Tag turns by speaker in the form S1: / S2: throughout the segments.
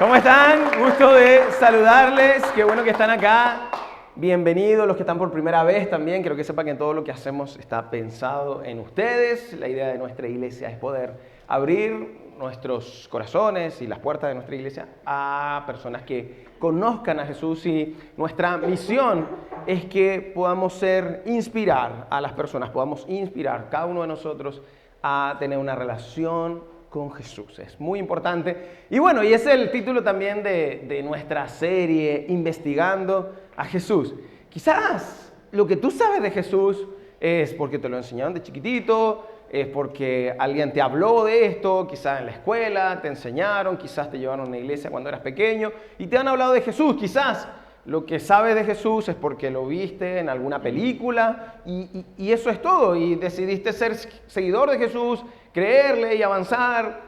S1: ¿Cómo están? Gusto de saludarles. Qué bueno que están acá. Bienvenidos los que están por primera vez también. Quiero que sepan que todo lo que hacemos está pensado en ustedes. La idea de nuestra iglesia es poder abrir nuestros corazones y las puertas de nuestra iglesia a personas que conozcan a Jesús, y nuestra misión es que podamos inspirar a las personas, podamos inspirar cada uno de nosotros a tener una relación con Jesús. Es muy importante. Y bueno, y es el título también de nuestra serie, Investigando a Jesús. Quizás lo que tú sabes de Jesús es porque te lo enseñaron de chiquitito, es porque alguien te habló de esto, quizás en la escuela te enseñaron, quizás te llevaron a una iglesia cuando eras pequeño y te han hablado de Jesús. Quizás lo que sabes de Jesús es porque lo viste en alguna película y eso es todo. Y decidiste ser seguidor de Jesús, creerle y avanzar.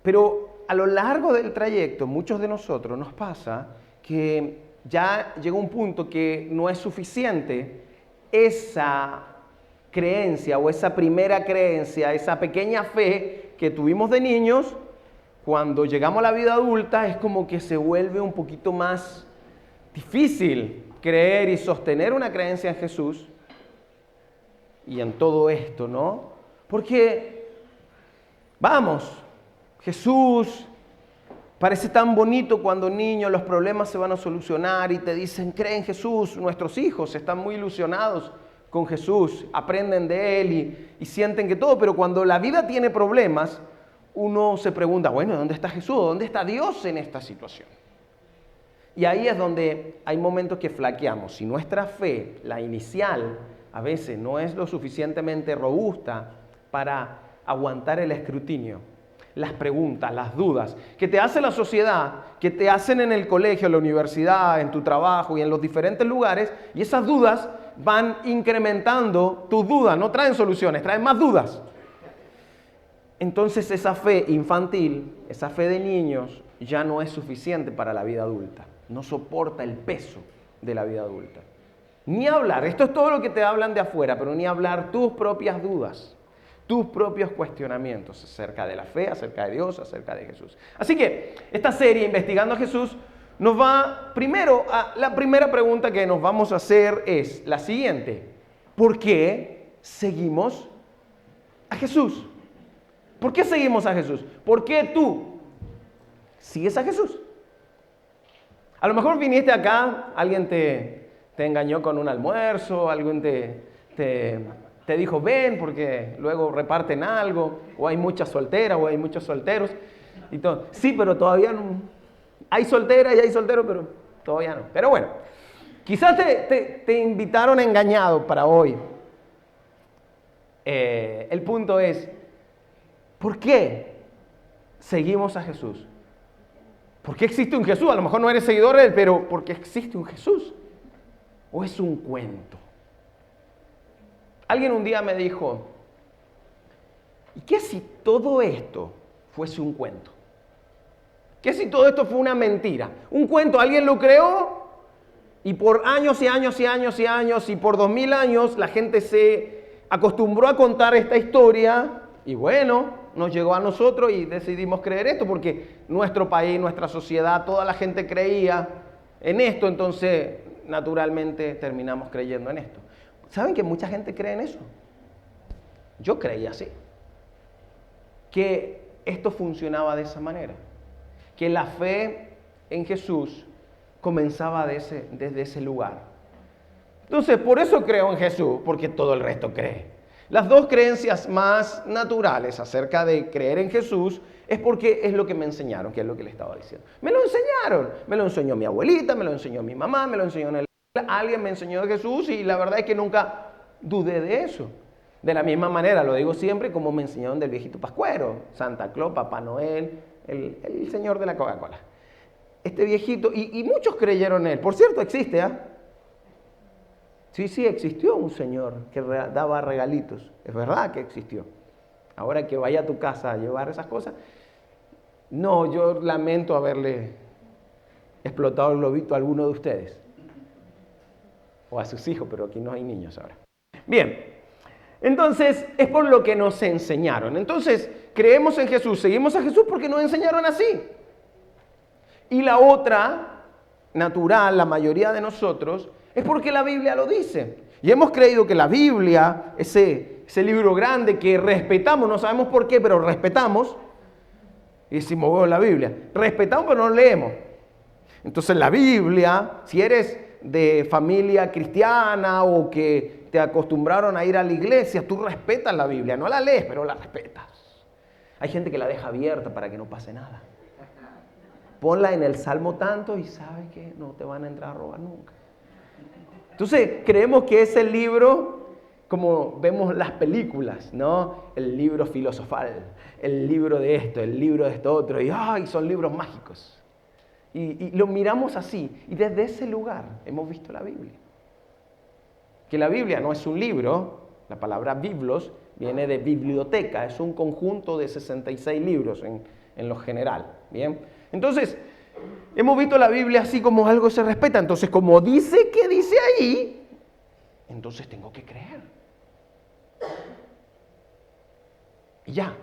S1: Pero a lo largo del trayecto, muchos de nosotros nos pasa que ya llegó un punto que no es suficiente esa creencia o esa primera creencia, esa pequeña fe que tuvimos de niños. Cuando llegamos a la vida adulta es como que se vuelve un poquito más difícil creer y sostener una creencia en Jesús y en todo esto, ¿no? Porque, vamos, Jesús parece tan bonito cuando niños los problemas se van a solucionar y te dicen, cree en Jesús. Nuestros hijos están muy ilusionados con Jesús, aprenden de Él y sienten que todo, pero cuando la vida tiene problemas, uno se pregunta, bueno, ¿dónde está Jesús? ¿Dónde está Dios en esta situación? Y ahí es donde hay momentos que flaqueamos. Si nuestra fe, la inicial, a veces no es lo suficientemente robusta para aguantar el escrutinio, las preguntas, las dudas que te hace la sociedad, que te hacen en el colegio, en la universidad, en tu trabajo y en los diferentes lugares, y esas dudas van incrementando tus dudas, no traen soluciones, traen más dudas. Entonces esa fe infantil, esa fe de niños, ya no es suficiente para la vida adulta. No soporta el peso de la vida adulta. Ni hablar, esto es todo lo que te hablan de afuera, pero ni hablar tus propias dudas, tus propios cuestionamientos acerca de la fe, acerca de Dios, acerca de Jesús. Así que esta serie, Investigando a Jesús, nos va primero a la primera pregunta que nos vamos a hacer es la siguiente: ¿por qué seguimos a Jesús? ¿Por qué seguimos a Jesús? ¿Por qué tú sigues a Jesús? A lo mejor viniste acá, alguien te engañó con un almuerzo, alguien te dijo ven porque luego reparten algo, o hay muchas solteras o hay muchos solteros. Y todo. Sí, pero todavía no. Hay solteras y hay solteros, pero todavía no. Pero bueno, quizás te invitaron engañado para hoy. El punto es, ¿por qué seguimos a Jesús? ¿Por qué existe un Jesús? A lo mejor no eres seguidor de Él, pero ¿por qué existe un Jesús? ¿O es un cuento? Alguien un día me dijo, ¿y qué si todo esto fuese un cuento? ¿Qué si todo esto fue una mentira? Un cuento, alguien lo creó y por años y años y años y años y por 2000 años la gente se acostumbró a contar esta historia y bueno, nos llegó a nosotros y decidimos creer esto porque nuestro país, nuestra sociedad, toda la gente creía en esto, entonces naturalmente terminamos creyendo en esto. ¿Saben que mucha gente cree en eso? Yo creía así, que esto funcionaba de esa manera, que la fe en Jesús comenzaba desde ese lugar. Entonces, por eso creo en Jesús, porque todo el resto cree. Las dos creencias más naturales acerca de creer en Jesús es porque es lo que me enseñaron, que es lo que le estaba diciendo. Me lo enseñaron, me lo enseñó mi abuelita, me lo enseñó mi mamá, me lo enseñó en el escuela. Alguien me enseñó de Jesús y la verdad es que nunca dudé de eso. De la misma manera, lo digo siempre, como me enseñaron del viejito Pascuero, Santa Claus, Papá Noel, el señor de la Coca-Cola. Este viejito, y muchos creyeron en él. Por cierto, existe, ¿ah? Sí, existió un señor que daba regalitos. Es verdad que existió. Ahora que vaya a tu casa a llevar esas cosas. No, yo lamento haberle explotado el globito a alguno de ustedes. O a sus hijos, pero aquí no hay niños ahora. Bien, entonces es por lo que nos enseñaron. Entonces, creemos en Jesús, seguimos a Jesús porque nos enseñaron así. Y la otra, natural, la mayoría de nosotros, es porque la Biblia lo dice. Y hemos creído que la Biblia, ese libro grande que respetamos, no sabemos por qué, pero respetamos, y decimos, bueno, la Biblia, respetamos pero no leemos. Entonces la Biblia, si eres de familia cristiana o que te acostumbraron a ir a la iglesia, tú respetas la Biblia, no la lees, pero la respetas. Hay gente que la deja abierta para que no pase nada. Ponla en el Salmo tanto y sabes que no te van a entrar a robar nunca. Entonces creemos que ese libro, como vemos las películas, ¿no? El libro filosofal, el libro de esto, el libro de esto otro, y ¡ay! Son libros mágicos. Y lo miramos así, y desde ese lugar hemos visto la Biblia. Que la Biblia no es un libro, la palabra biblos viene de biblioteca, es un conjunto de 66 libros en lo general, ¿bien? Entonces, hemos visto la Biblia así como algo que se respeta, entonces como dice que dice ahí, entonces tengo que creer. Y ya,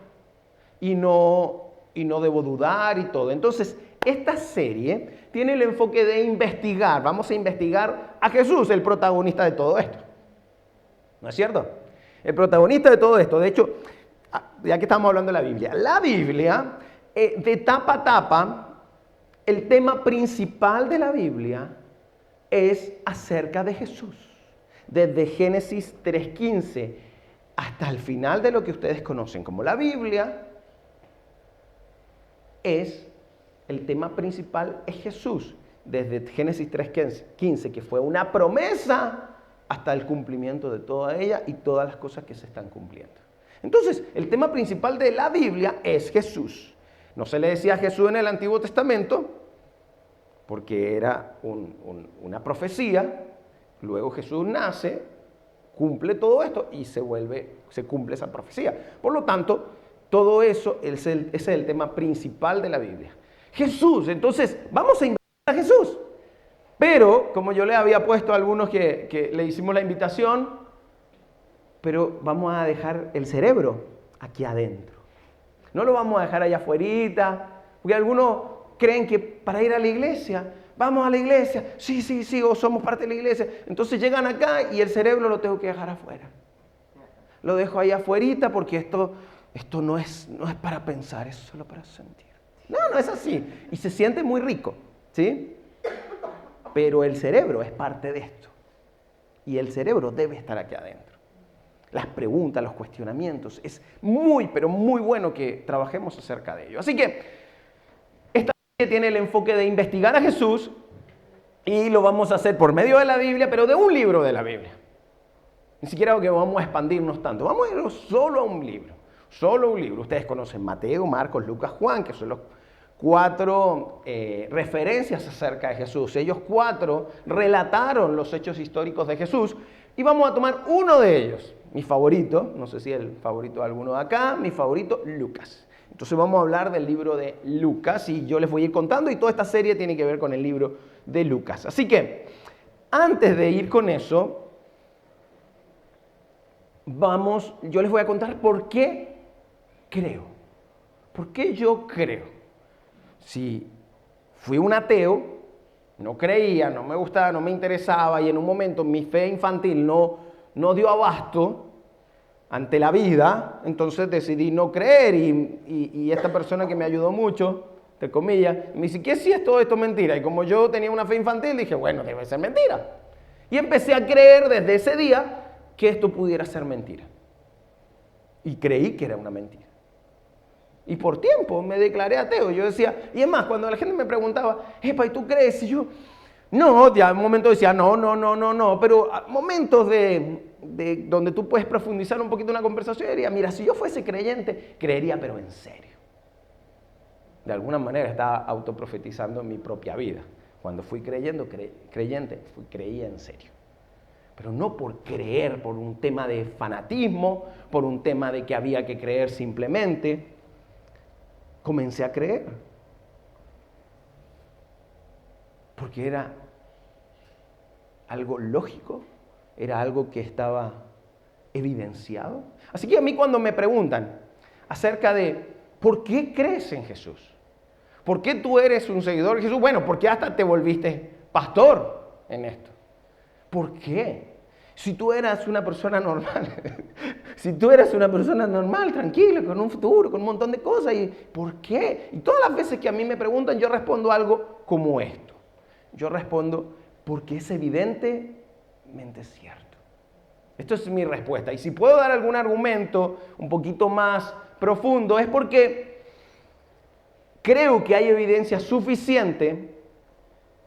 S1: y no debo dudar y todo. Entonces, esta serie tiene el enfoque de investigar. Vamos a investigar a Jesús, el protagonista de todo esto. ¿No es cierto? El protagonista de todo esto. De hecho, ya que estamos hablando de la Biblia, de tapa a tapa, el tema principal de la Biblia es acerca de Jesús. Desde Génesis 3:15 hasta el final de lo que ustedes conocen como la Biblia, el tema principal es Jesús, desde Génesis 3:15, que fue una promesa hasta el cumplimiento de toda ella y todas las cosas que se están cumpliendo. Entonces, el tema principal de la Biblia es Jesús. No se le decía Jesús en el Antiguo Testamento, porque era una profecía. Luego Jesús nace, cumple todo esto y se cumple esa profecía. Por lo tanto, todo eso ese es el tema principal de la Biblia. Jesús, entonces, vamos a investigar a Jesús. Pero, como yo le había puesto a algunos que le hicimos la invitación, pero vamos a dejar el cerebro aquí adentro. No lo vamos a dejar allá afuera, porque algunos creen que para ir a la iglesia, vamos a la iglesia, sí, o somos parte de la iglesia. Entonces llegan acá y el cerebro lo tengo que dejar afuera. Lo dejo ahí afuera porque esto no es para pensar, es solo para sentir. No es así. Y se siente muy rico, ¿sí? Pero el cerebro es parte de esto. Y el cerebro debe estar aquí adentro. Las preguntas, los cuestionamientos, es muy, pero muy bueno que trabajemos acerca de ello. Así que esta serie tiene el enfoque de investigar a Jesús y lo vamos a hacer por medio de la Biblia, pero de un libro de la Biblia. Ni siquiera que vamos a expandirnos tanto. Vamos a ir solo a un libro. Solo un libro. Ustedes conocen Mateo, Marcos, Lucas, Juan, que son los 4 referencias acerca de Jesús. Ellos 4 relataron los hechos históricos de Jesús y vamos a tomar uno de ellos. Mi favorito, no sé si el favorito de alguno de acá, mi favorito, Lucas. Entonces vamos a hablar del libro de Lucas y yo les voy a ir contando y toda esta serie tiene que ver con el libro de Lucas. Así que, antes de ir con eso, yo les voy a contar por qué creo. ¿Por qué yo creo? Si fui un ateo, no creía, no me gustaba, no me interesaba y en un momento mi fe infantil no dio abasto ante la vida, entonces decidí no creer y esta persona que me ayudó mucho, entre comillas, me dice, ¿qué si es todo esto mentira? Y como yo tenía una fe infantil, dije, bueno, debe ser mentira. Y empecé a creer desde ese día que esto pudiera ser mentira. Y creí que era una mentira. Y por tiempo me declaré ateo. Yo decía, y es más, cuando la gente me preguntaba, ¿y tú crees? Y yo, no, ya en un momento decía, no, pero a momentos de donde tú puedes profundizar un poquito en una conversación, diría, mira, si yo fuese creyente, creería, pero en serio. De alguna manera estaba autoprofetizando en mi propia vida. Cuando fui creyente, creía en serio. Pero no por creer, por un tema de fanatismo, por un tema de que había que creer simplemente. Comencé a creer. Porque era algo lógico, era algo que estaba evidenciado. Así que a mí cuando me preguntan, acerca de por qué crees en Jesús. ¿Por qué tú eres un seguidor de Jesús? Bueno, ¿por qué hasta te volviste pastor en esto? ¿Por qué? Si tú eras una persona normal, si tú eras una persona normal, tranquila, con un futuro, con un montón de cosas, ¿y por qué? Y todas las veces que a mí me preguntan, yo respondo algo como esto. Yo respondo, porque es evidentemente cierto. Esto es mi respuesta. Y si puedo dar algún argumento un poquito más profundo, es porque creo que hay evidencia suficiente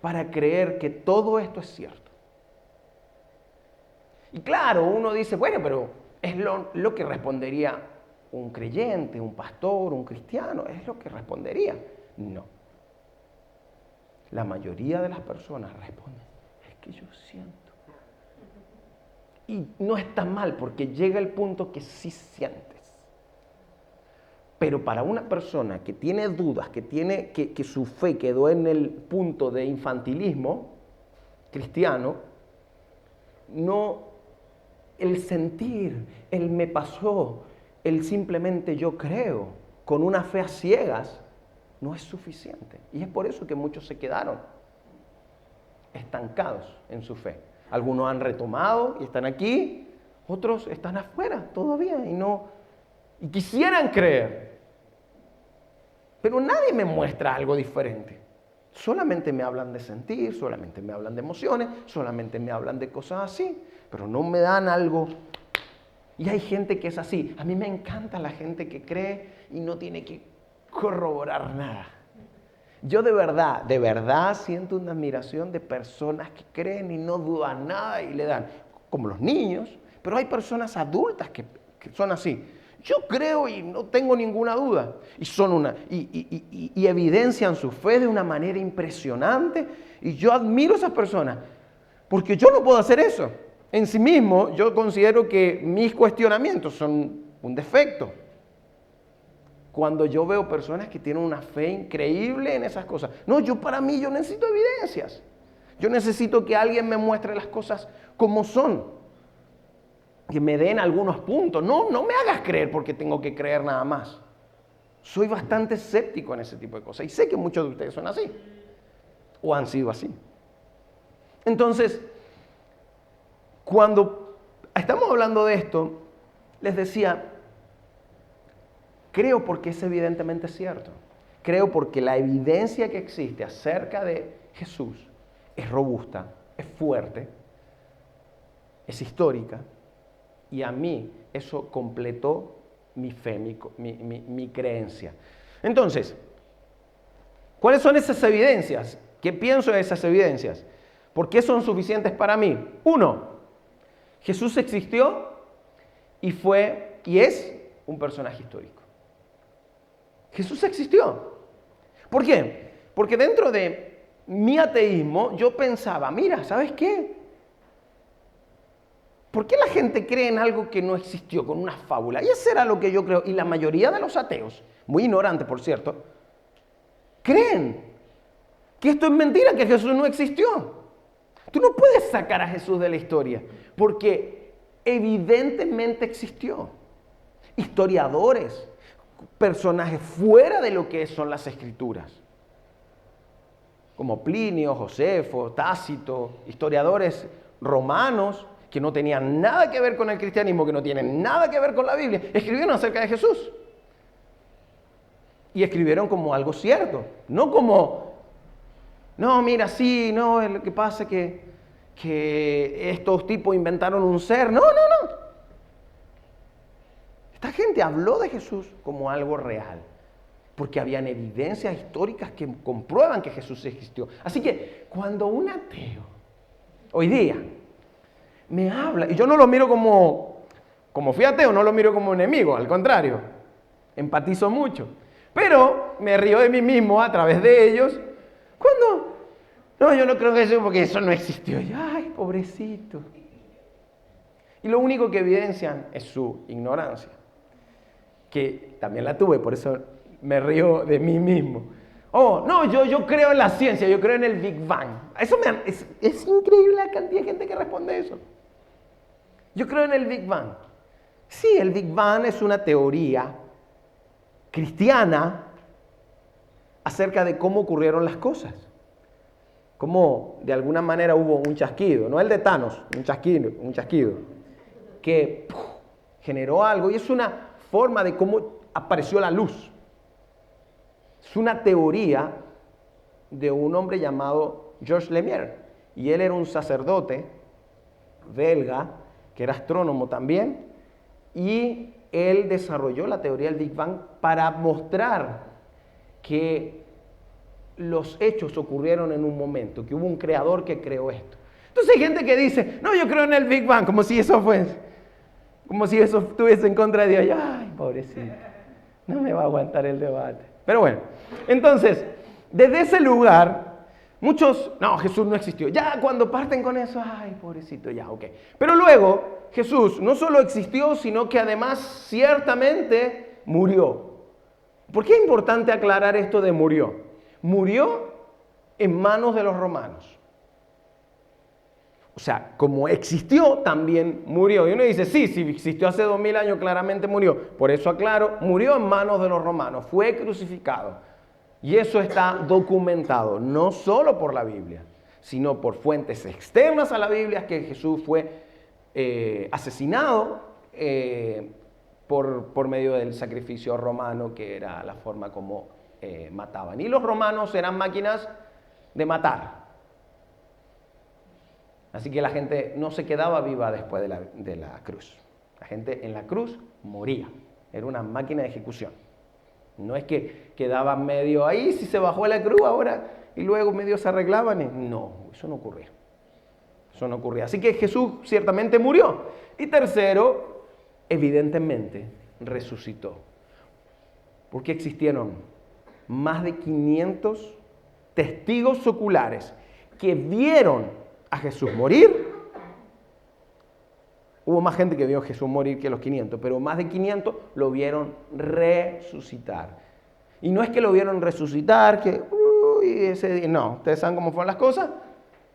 S1: para creer que todo esto es cierto. Y claro, uno dice, bueno, pero es lo que respondería un creyente, un pastor, un cristiano, es lo que respondería. No. La mayoría de las personas responden, es que yo siento. Y no está mal porque llega el punto que sí sientes. Pero para una persona que tiene dudas, que su fe quedó en el punto de infantilismo cristiano, no, el sentir, el me pasó, el simplemente yo creo, con una fe a ciegas, no es suficiente. Y es por eso que muchos se quedaron estancados en su fe. Algunos han retomado y están aquí, otros están afuera todavía y quisieran creer. Pero nadie me muestra algo diferente. Solamente me hablan de sentir, solamente me hablan de emociones, solamente me hablan de cosas así, pero no me dan algo. Y hay gente que es así. A mí me encanta la gente que cree y no tiene que corroborar nada. Yo de verdad siento una admiración de personas que creen y no dudan nada y le dan, como los niños, pero hay personas adultas que son así. Yo creo y no tengo ninguna duda. Y evidencian su fe de una manera impresionante. Y yo admiro a esas personas, porque yo no puedo hacer eso. En sí mismo, yo considero que mis cuestionamientos son un defecto. Cuando yo veo personas que tienen una fe increíble en esas cosas. No, yo necesito evidencias. Yo necesito que alguien me muestre las cosas como son. Que me den algunos puntos. No me hagas creer porque tengo que creer nada más. Soy bastante escéptico en ese tipo de cosas. Y sé que muchos de ustedes son así. O han sido así. Entonces, cuando estamos hablando de esto, les decía, creo porque es evidentemente cierto. Creo porque la evidencia que existe acerca de Jesús es robusta, es fuerte, es histórica. Y a mí eso completó mi fe, mi creencia. Entonces, ¿cuáles son esas evidencias? ¿Qué pienso de esas evidencias? ¿Por qué son suficientes para mí? Uno, Jesús existió y es un personaje histórico. Jesús existió. ¿Por qué? Porque dentro de mi ateísmo yo pensaba, mira, ¿sabes qué? ¿Por qué la gente cree en algo que no existió, con una fábula? Y eso era lo que yo creo. Y la mayoría de los ateos, muy ignorantes por cierto, creen que esto es mentira, que Jesús no existió. Tú no puedes sacar a Jesús de la historia, porque evidentemente existió. Historiadores, personajes fuera de lo que son las escrituras, como Plinio, Josefo, Tácito, historiadores romanos, que no tenían nada que ver con el cristianismo, que no tienen nada que ver con la Biblia, escribieron acerca de Jesús. Y escribieron como algo cierto, no como, no, mira, sí, no, lo que pasa es que estos tipos inventaron un ser. No. Esta gente habló de Jesús como algo real, porque habían evidencias históricas que comprueban que Jesús existió. Así que cuando un ateo, hoy día, me habla, y yo no lo miro como fui ateo, no lo miro como enemigo, al contrario, empatizo mucho, pero me río de mí mismo a través de ellos, cuando, no, yo no creo que eso, porque eso no existió, y, ay, pobrecito. Y lo único que evidencian es su ignorancia, que también la tuve, por eso me río de mí mismo. Oh, no, yo creo en la ciencia, yo creo en el Big Bang. Es increíble la cantidad de gente que responde eso. Yo creo en el Big Bang. Sí, el Big Bang es una teoría cristiana acerca de cómo ocurrieron las cosas. Cómo de alguna manera hubo un chasquido, no el de Thanos, un chasquido que generó algo, y es una forma de cómo apareció la luz. Es una teoría de un hombre llamado Georges Lemaitre, y él era un sacerdote belga que era astrónomo también, y él desarrolló la teoría del Big Bang para mostrar que los hechos ocurrieron en un momento, que hubo un creador que creó esto. Entonces hay gente que dice, no, yo creo en el Big Bang, como si eso estuviese en contra de Dios. Ay, pobrecito, no me va a aguantar el debate. Pero bueno, entonces, desde ese lugar, muchos, no, Jesús no existió. Ya cuando parten con eso, ay, pobrecito, ya, ok. Pero luego, Jesús no solo existió, sino que además ciertamente murió. ¿Por qué es importante aclarar esto de murió? Murió en manos de los romanos. O sea, como existió, también murió. Y uno dice, sí, si existió hace 2000 años, claramente murió. Por eso aclaro, murió en manos de los romanos, fue crucificado. Y eso está documentado, no solo por la Biblia, sino por fuentes externas a la Biblia, que Jesús fue asesinado por medio del sacrificio romano, que era la forma como mataban. Y los romanos eran máquinas de matar. Así que la gente no se quedaba viva después de la cruz. La gente en la cruz moría. Era una máquina de ejecución. No es que quedaban medio ahí, si se bajó la cruz ahora y luego medio se arreglaban. No, eso no ocurría. Eso no ocurría. Así que Jesús ciertamente murió. Y tercero, evidentemente resucitó. Porque existieron más de 500 testigos oculares que vieron a Jesús morir. Hubo más gente que vio a Jesús morir que los 500, pero más de 500 lo vieron resucitar. Y no es que lo vieron resucitar, que ese día, no, ¿ustedes saben cómo fueron las cosas?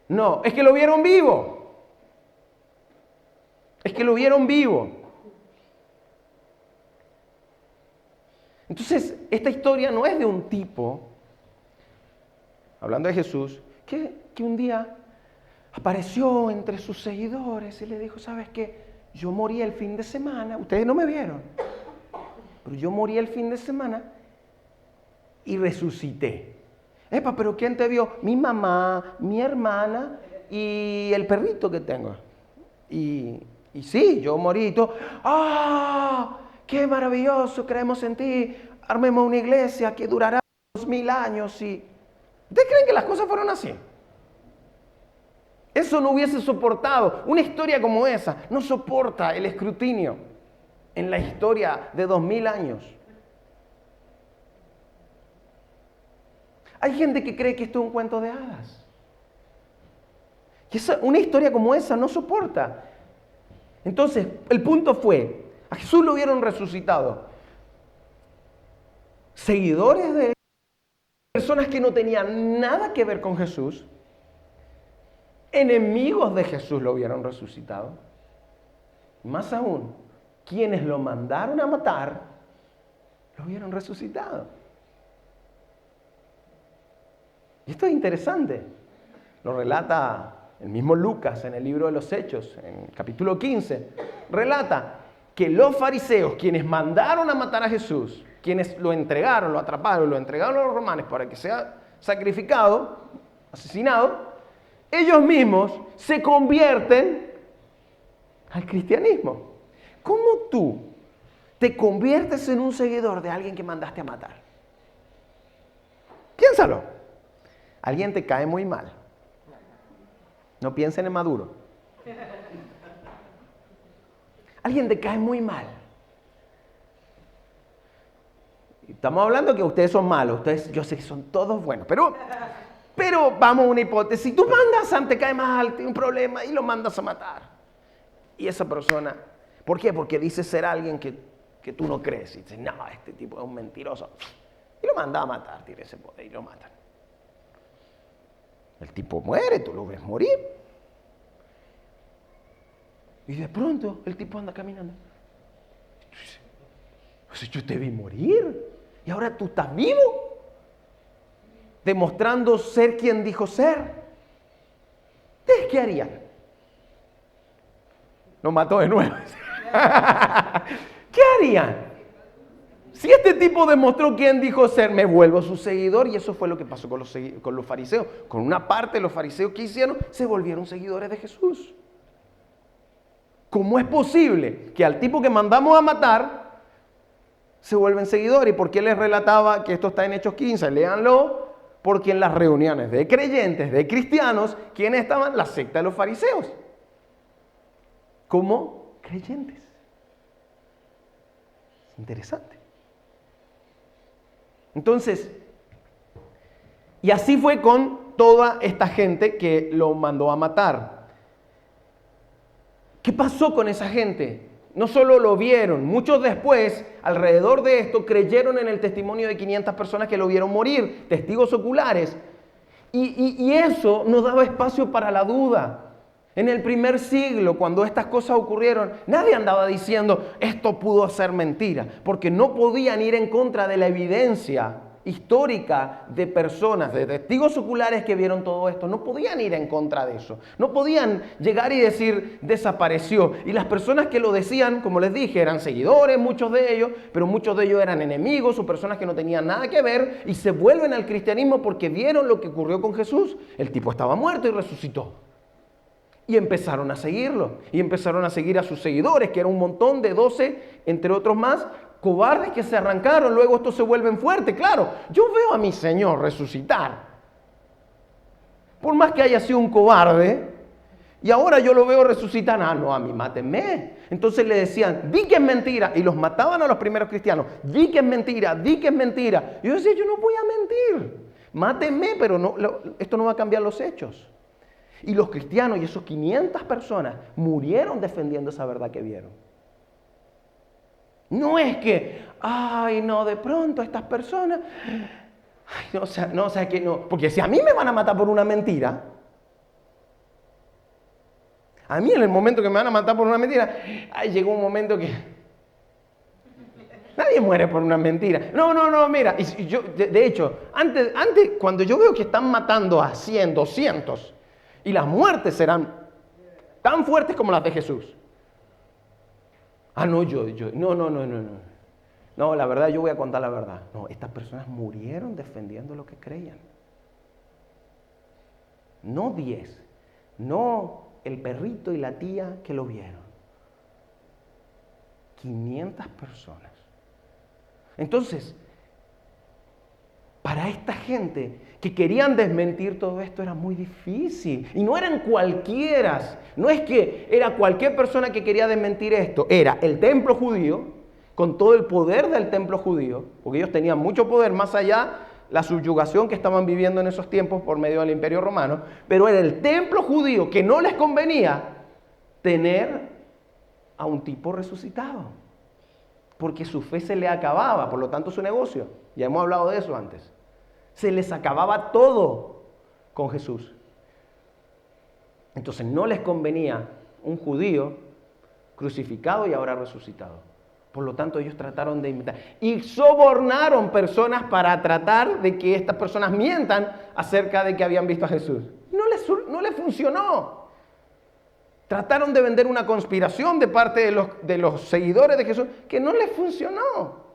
S1: No, es que lo vieron vivo. Es que lo vieron vivo. Entonces, esta historia no es de un tipo, hablando de Jesús, que un día apareció entre sus seguidores y le dijo, ¿sabes qué? Yo morí el fin de semana, ustedes no me vieron, pero yo morí el fin de semana y resucité. Epa, ¿pero quién te vio? Mi mamá, mi hermana y el perrito que tengo. Y sí, yo morí y todo. ¡Ah! ¡Qué maravilloso! Creemos en ti. Armemos una iglesia que durará 2000 años. Y ¿ustedes creen que las cosas fueron así? Eso no hubiese soportado. Una historia como esa no soporta el escrutinio en la historia de 2000 años. Hay gente que cree que esto es un cuento de hadas. Y una historia como esa no soporta. Entonces, el punto fue, a Jesús lo vieron resucitado. Seguidores de personas que no tenían nada que ver con Jesús, enemigos de Jesús lo vieron resucitado. Más aún, quienes lo mandaron a matar, lo vieron resucitado. Y esto es interesante. Lo relata el mismo Lucas en el libro de los Hechos, en el capítulo 15. Relata que los fariseos, quienes mandaron a matar a Jesús, quienes lo entregaron, lo atraparon, lo entregaron a los romanos para que sea sacrificado, asesinado, ellos mismos se convierten al cristianismo. ¿Cómo tú te conviertes en un seguidor de alguien que mandaste a matar? Piénsalo. Alguien te cae muy mal. No piensen en Maduro. Alguien te cae muy mal. Estamos hablando que ustedes son malos. Ustedes, yo sé que son todos buenos, pero vamos a una hipótesis. Tú mandas, te cae mal, tiene un problema y lo mandas a matar. Y esa persona, ¿por qué? Porque dice ser alguien que tú no crees. Y dices, no, este tipo es un mentiroso. Y lo manda a matar, tiene ese poder y lo matan. El tipo muere, tú lo ves morir. Y de pronto el tipo anda caminando. Entonces, yo te vi morir. Y ahora tú estás vivo, demostrando ser quien dijo ser. ¿Ustedes qué harían? Nos mató de nuevo. ¿Qué harían? Si este tipo demostró quién dijo ser, me vuelvo su seguidor. Y eso fue lo que pasó con los fariseos. Con una parte de los fariseos que hicieron, se volvieron seguidores de Jesús. ¿Cómo es posible que al tipo que mandamos a matar se vuelven seguidores? ¿Y por qué les relataba que esto está en Hechos 15? Léanlo. Porque en las reuniones de creyentes, de cristianos, ¿quiénes estaban? La secta de los fariseos. Como creyentes. Interesante. Entonces, y así fue con toda esta gente que lo mandó a matar. ¿Qué pasó con esa gente? No solo lo vieron, muchos después, alrededor de esto, creyeron en el testimonio de 500 personas que lo vieron morir, testigos oculares. Y eso no daba espacio para la duda. En el primer siglo, cuando estas cosas ocurrieron, nadie andaba diciendo, esto pudo ser mentira, porque no podían ir en contra de la evidencia histórica de personas, de testigos oculares que vieron todo esto. No podían ir en contra de eso. No podían llegar y decir, desapareció. Y las personas que lo decían, como les dije, eran seguidores, muchos de ellos, pero muchos de ellos eran enemigos o personas que no tenían nada que ver y se vuelven al cristianismo porque vieron lo que ocurrió con Jesús. El tipo estaba muerto y resucitó. Y empezaron a seguirlo, y empezaron a seguir a sus seguidores, que era un montón de 12, entre otros más, cobardes que se arrancaron. Luego estos se vuelven fuertes. Claro, yo veo a mi Señor resucitar. Por más que haya sido un cobarde, y ahora yo lo veo resucitar. Ah, no, a mí mátenme. Entonces le decían, di que es mentira, y los mataban a los primeros cristianos. Di que es mentira, di que es mentira. Y yo decía, yo no voy a mentir. Mátenme, pero no, esto no va a cambiar los hechos. Y los cristianos y esos 500 personas murieron defendiendo esa verdad que vieron. No es que, ay, no, de pronto estas personas, ay, no, o sea que no, porque si a mí me van a matar por una mentira, a mí en el momento que me van a matar por una mentira, ay, llegó un momento que nadie muere por una mentira. No, mira, y yo, de hecho, antes, cuando yo veo que están matando a 100, 200, y las muertes serán tan fuertes como las de Jesús. Ah, no, no. No, la verdad, yo voy a contar la verdad. No, estas personas murieron defendiendo lo que creían. No 10, no el perrito y la tía que lo vieron. 500 personas. Entonces, para esta gente que querían desmentir todo esto era muy difícil. Y no eran cualquieras. No es que era cualquier persona que quería desmentir esto. Era el templo judío, con todo el poder del templo judío, porque ellos tenían mucho poder más allá la subyugación que estaban viviendo en esos tiempos por medio del Imperio Romano. Pero era el templo judío que no les convenía tener a un tipo resucitado. Porque su fe se le acababa, por lo tanto su negocio. Ya hemos hablado de eso antes. Se les acababa todo con Jesús. Entonces no les convenía un judío crucificado y ahora resucitado. Por lo tanto ellos trataron de imitar. Y sobornaron personas para tratar de que estas personas mientan acerca de que habían visto a Jesús. No les funcionó. Trataron de vender una conspiración de parte de los seguidores de Jesús que no les funcionó.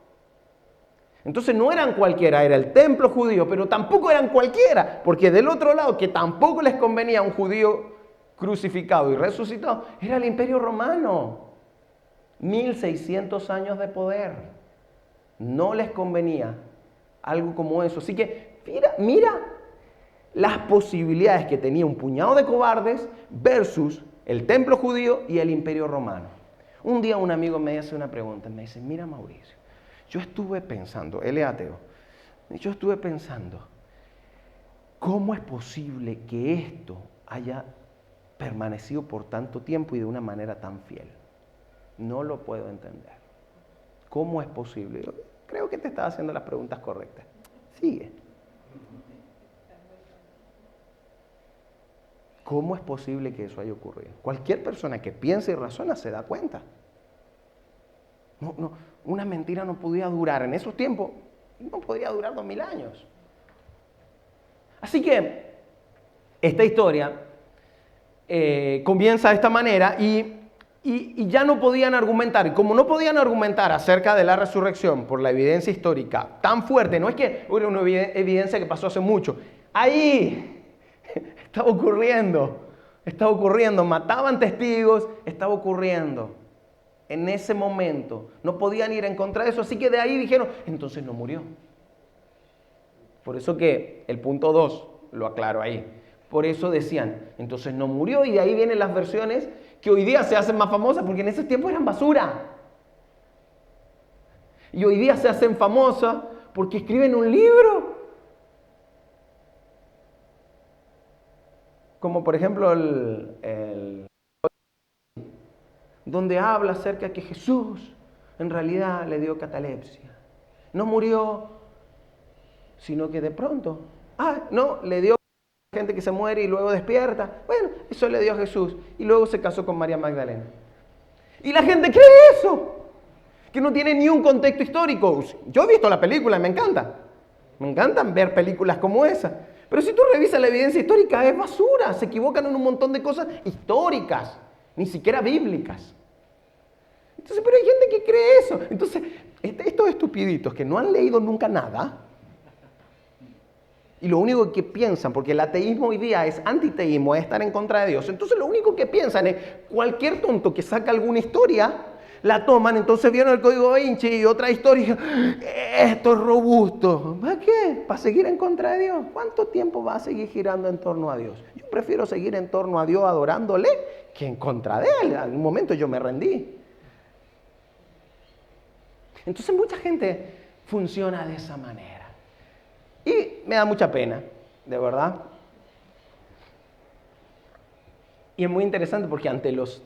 S1: Entonces no eran cualquiera, era el templo judío, pero tampoco eran cualquiera, porque del otro lado, que tampoco les convenía un judío crucificado y resucitado, era el Imperio Romano. 1600 años de poder. No les convenía algo como eso. Así que mira las posibilidades que tenía un puñado de cobardes versus el templo judío y el Imperio Romano. Un día un amigo me hace una pregunta, me dice, mira Mauricio, yo estuve pensando, él es ateo, yo estuve pensando, ¿cómo es posible que esto haya permanecido por tanto tiempo y de una manera tan fiel? No lo puedo entender. ¿Cómo es posible? Yo creo que te estaba haciendo las preguntas correctas. Sigue. ¿Cómo es posible que eso haya ocurrido? Cualquier persona que piense y razona se da cuenta. Una mentira no podía durar en esos tiempos no podría durar 2000 años. Así que esta historia comienza de esta manera y ya no podían argumentar. Y como no podían argumentar acerca de la resurrección por la evidencia histórica tan fuerte, no es que hubiera una evidencia que pasó hace mucho. Ahí estaba ocurriendo, mataban testigos, estaba ocurriendo. En ese momento no podían ir en contra de eso, así que de ahí dijeron, entonces no murió. Por eso que el punto 2 lo aclaro ahí. Por eso decían, entonces no murió, y de ahí vienen las versiones que hoy día se hacen más famosas, porque en ese tiempo eran basura. Y hoy día se hacen famosas porque escriben un libro. Como por ejemplo donde habla acerca de que Jesús en realidad le dio catalepsia. No murió, sino que de pronto, le dio gente que se muere y luego despierta. Bueno, eso le dio a Jesús. Y luego se casó con María Magdalena. Y la gente cree eso, que no tiene ni un contexto histórico. Yo he visto la película y me encanta. Me encantan ver películas como esa. Pero si tú revisas la evidencia histórica, es basura. Se equivocan en un montón de cosas históricas, ni siquiera bíblicas. Entonces, pero hay gente que cree eso. Entonces, estos estupiditos que no han leído nunca nada, y lo único que piensan, porque el ateísmo hoy día es antiteísmo, es estar en contra de Dios. Entonces lo único que piensan es, cualquier tonto que saca alguna historia, la toman, entonces vieron el código Da Vinci y otra historia, esto es robusto. ¿Para qué? ¿Para seguir en contra de Dios? ¿Cuánto tiempo va a seguir girando en torno a Dios? Yo prefiero seguir en torno a Dios adorándole que en contra de Él. En un momento yo me rendí. Entonces mucha gente funciona de esa manera. Y me da mucha pena, de verdad. Y es muy interesante porque ante los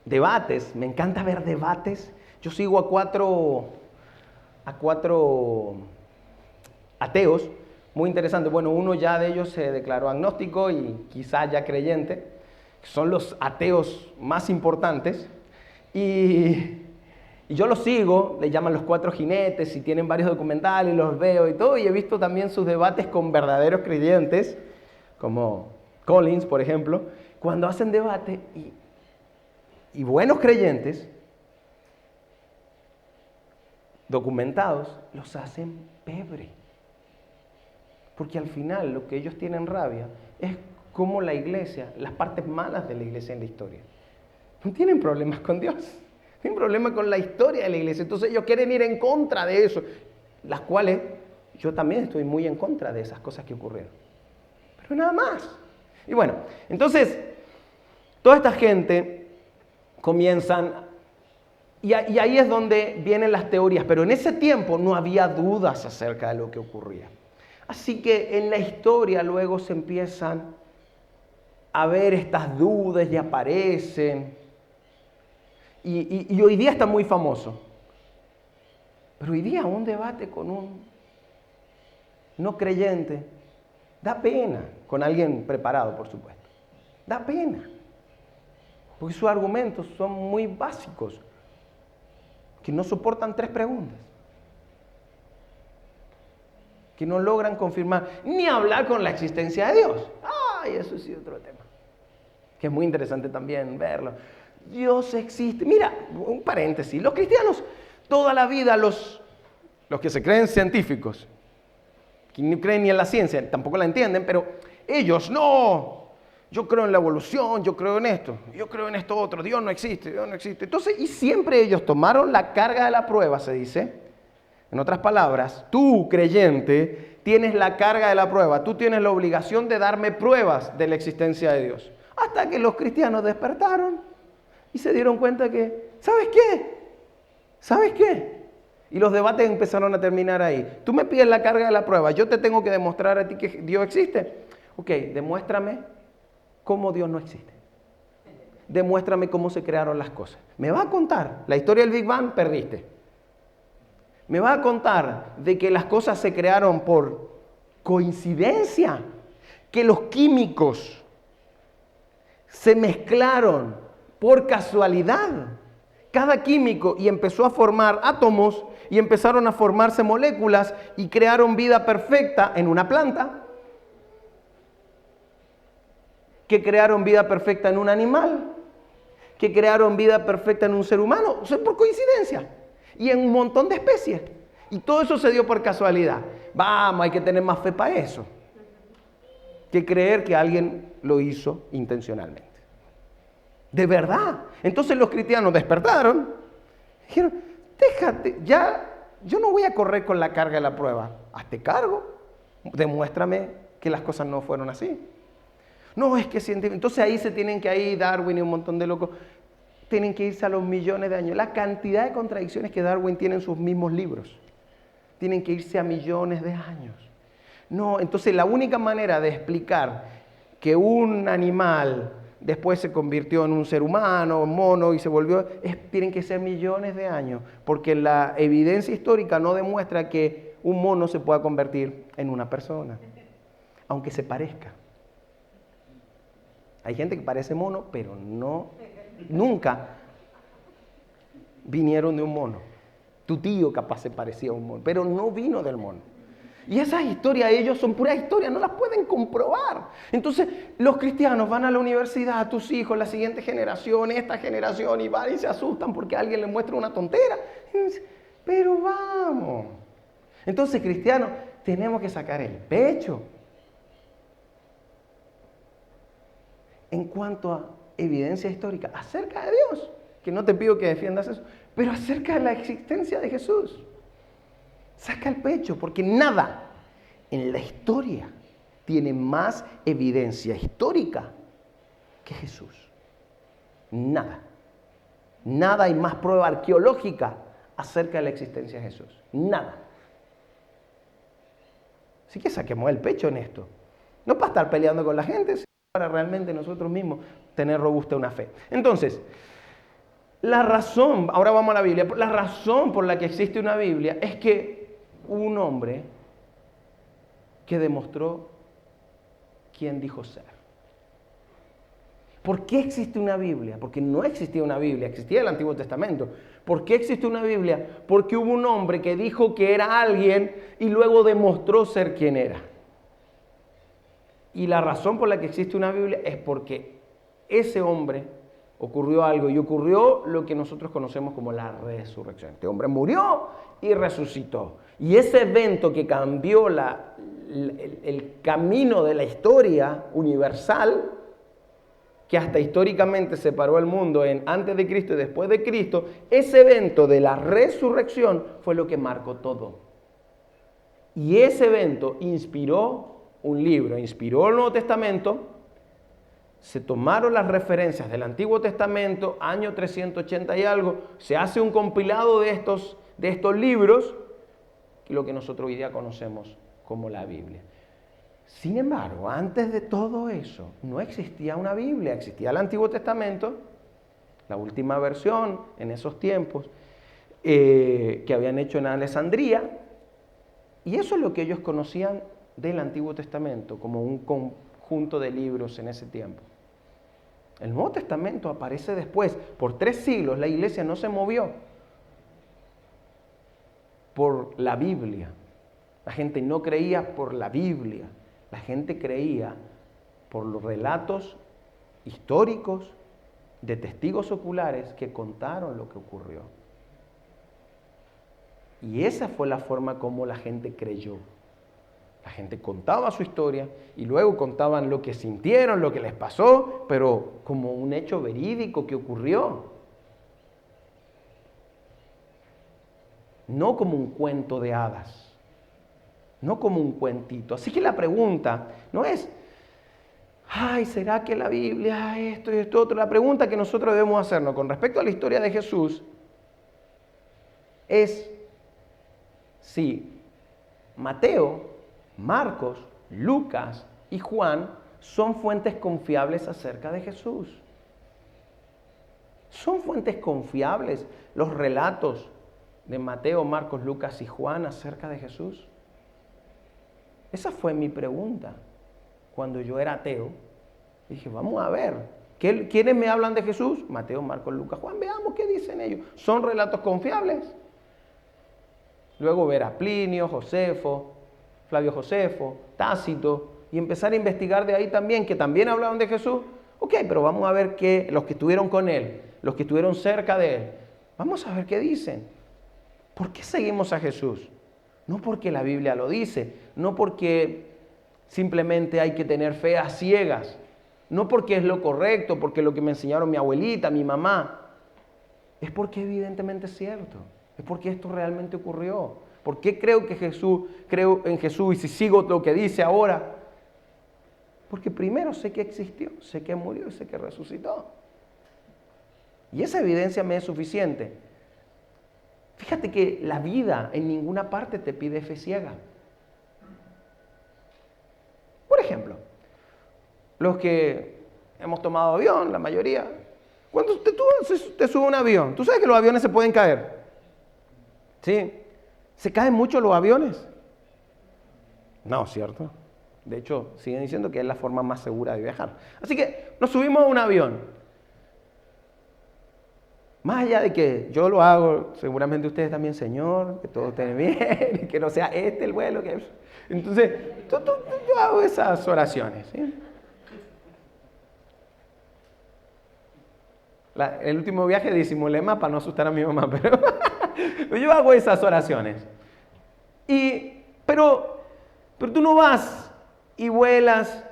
S1: debates, me encanta ver debates. Yo sigo a cuatro ateos, muy interesante. Bueno, uno ya de ellos se declaró agnóstico y quizá ya creyente. Son los ateos más importantes. Y yo los sigo, le llaman los 4 jinetes y tienen varios documentales, los veo y todo. Y he visto también sus debates con verdaderos creyentes, como Collins, por ejemplo, cuando hacen debate y buenos creyentes, documentados, los hacen pebre. Porque al final lo que ellos tienen rabia es cómo la iglesia, las partes malas de la iglesia en la historia. No tienen problemas con Dios. Tienen problemas con la historia de la iglesia. Entonces ellos quieren ir en contra de eso. Las cuales yo también estoy muy en contra de esas cosas que ocurrieron. Pero nada más. Y bueno, entonces, toda esta gente comienzan, y ahí es donde vienen las teorías. Pero en ese tiempo no había dudas acerca de lo que ocurría. Así que en la historia luego se empiezan a ver estas dudas y aparecen. Y hoy día está muy famoso. Pero hoy día un debate con un no creyente da pena, con alguien preparado, por supuesto. Da pena. Porque sus argumentos son muy básicos, que no soportan 3 preguntas. Que no logran confirmar, ni hablar con la existencia de Dios. ¡Ay! Eso sí es otro tema. Que es muy interesante también verlo. Dios existe. Mira, un paréntesis. Los cristianos, toda la vida, los que se creen científicos, que no creen ni en la ciencia, tampoco la entienden, pero ellos, no. Yo creo en la evolución, yo creo en esto otro. Dios no existe, Dios no existe. Entonces, y siempre ellos tomaron la carga de la prueba, se dice. En otras palabras, tú, creyente, tienes la carga de la prueba. Tú tienes la obligación de darme pruebas de la existencia de Dios. Hasta que los cristianos despertaron y se dieron cuenta que, ¿sabes qué? ¿Sabes qué? Y los debates empezaron a terminar ahí. Tú me pides la carga de la prueba, yo te tengo que demostrar a ti que Dios existe. Ok, demuéstrame cómo Dios no existe. Demuéstrame cómo se crearon las cosas. ¿Me vas a contar la historia del Big Bang? Perdiste. ¿Me vas a contar de que las cosas se crearon por coincidencia? Que los químicos se mezclaron por casualidad, cada químico y empezó a formar átomos y empezaron a formarse moléculas y crearon vida perfecta en una planta, que crearon vida perfecta en un animal, que crearon vida perfecta en un ser humano, o sea, por coincidencia, y en un montón de especies. Y todo eso se dio por casualidad. Vamos, hay que tener más fe para eso, que creer que alguien lo hizo intencionalmente. De verdad. Entonces los cristianos despertaron, dijeron, déjate, ya, yo no voy a correr con la carga de la prueba, hazte cargo, demuéstrame que las cosas no fueron así. No, es que científico. Entonces ahí se tienen que ir Darwin y un montón de locos, tienen que irse a los millones de años. La cantidad de contradicciones que Darwin tiene en sus mismos libros, tienen que irse a millones de años. No, entonces la única manera de explicar que un animal después se convirtió en un ser humano, un mono y se volvió, tienen que ser millones de años, porque la evidencia histórica no demuestra que un mono se pueda convertir en una persona, aunque se parezca. Hay gente que parece mono, pero no, nunca vinieron de un mono. Tu tío capaz se parecía a un mono, pero no vino del mono. Y esas historias, ellos son puras historias, no las pueden comprobar. Entonces, los cristianos van a la universidad, tus hijos, la siguiente generación, esta generación, y van y se asustan porque alguien les muestra una tontera. Pero vamos. Entonces, cristianos, tenemos que sacar el pecho. En cuanto a evidencia histórica acerca de Dios, que no te pido que defiendas eso, pero acerca de la existencia de Jesús. Saca el pecho, porque nada en la historia tiene más evidencia histórica que Jesús. Nada. Nada hay más prueba arqueológica acerca de la existencia de Jesús. Nada. Así que saquemos el pecho en esto. No para estar peleando con la gente, sino para realmente nosotros mismos tener robusta una fe. Entonces, la razón, ahora vamos a la Biblia, la razón por la que existe una Biblia es que hubo un hombre que demostró quién dijo ser. ¿Por qué existe una Biblia? Porque no existía una Biblia, existía el Antiguo Testamento. ¿Por qué existe una Biblia? Porque hubo un hombre que dijo que era alguien y luego demostró ser quien era. Y la razón por la que existe una Biblia es porque ese hombre ocurrió algo y ocurrió lo que nosotros conocemos como la resurrección. Este hombre murió y resucitó. Y ese evento que cambió el camino de la historia universal, que hasta históricamente separó el mundo en antes de Cristo y después de Cristo, ese evento de la resurrección fue lo que marcó todo. Y ese evento inspiró un libro, inspiró el Nuevo Testamento. Se tomaron las referencias del Antiguo Testamento, año 380 y algo, se hace un compilado de estos libros, lo que nosotros hoy día conocemos como la Biblia. Sin embargo, antes de todo eso, no existía una Biblia, existía el Antiguo Testamento, la última versión en esos tiempos, que habían hecho en Alejandría, y eso es lo que ellos conocían del Antiguo Testamento, como un conjunto de libros en ese tiempo. El Nuevo Testamento aparece después. Por 3 siglos la iglesia no se movió por la Biblia. La gente no creía por la Biblia. La gente creía por los relatos históricos de testigos oculares que contaron lo que ocurrió. Y esa fue la forma como la gente creyó. La gente contaba su historia y luego contaban lo que sintieron, lo que les pasó, pero como un hecho verídico que ocurrió. No como un cuento de hadas, no como un cuentito. Así que la pregunta no es, ay, ¿será que la Biblia esto y esto otro? La pregunta que nosotros debemos hacernos con respecto a la historia de Jesús es si Mateo, Marcos, Lucas y Juan son fuentes confiables acerca de Jesús. ¿Son fuentes confiables los relatos de Mateo, Marcos, Lucas y Juan acerca de Jesús? Esa fue mi pregunta cuando yo era ateo. Dije, vamos a ver, ¿Quiénes me hablan de Jesús? Mateo, Marcos, Lucas, Juan. Veamos qué dicen ellos. ¿Son relatos confiables? Luego ver a Plinio, Josefo, Flavio Josefo, Tácito, y empezar a investigar de ahí también, que también hablaban de Jesús. Ok, pero vamos a ver qué, los que estuvieron con él, los que estuvieron cerca de él, vamos a ver qué dicen. ¿Por qué seguimos a Jesús? No porque la Biblia lo dice, no porque simplemente hay que tener fe a ciegas, no porque es lo correcto, porque es lo que me enseñaron mi abuelita, mi mamá. Es porque evidentemente es cierto, es porque esto realmente ocurrió. ¿Por qué creo en Jesús y si sigo lo que dice ahora? Porque primero sé que existió, sé que murió y sé que resucitó. Y esa evidencia me es suficiente. Fíjate que la vida en ninguna parte te pide fe ciega. Por ejemplo, los que hemos tomado avión, la mayoría, cuando te sube un avión, ¿tú sabes que los aviones se pueden caer? ¿Sí? ¿Se caen mucho los aviones? No, ¿cierto? De hecho, siguen diciendo que es la forma más segura de viajar. Así que nos subimos a un avión. Más allá de que yo lo hago, seguramente ustedes también, Señor, que todo esté bien, y que no sea el vuelo. Entonces, yo hago esas oraciones. ¿Sí? El último viaje disimulé más para no asustar a mi mamá, pero yo hago esas oraciones. Pero tú no vas y vuelas.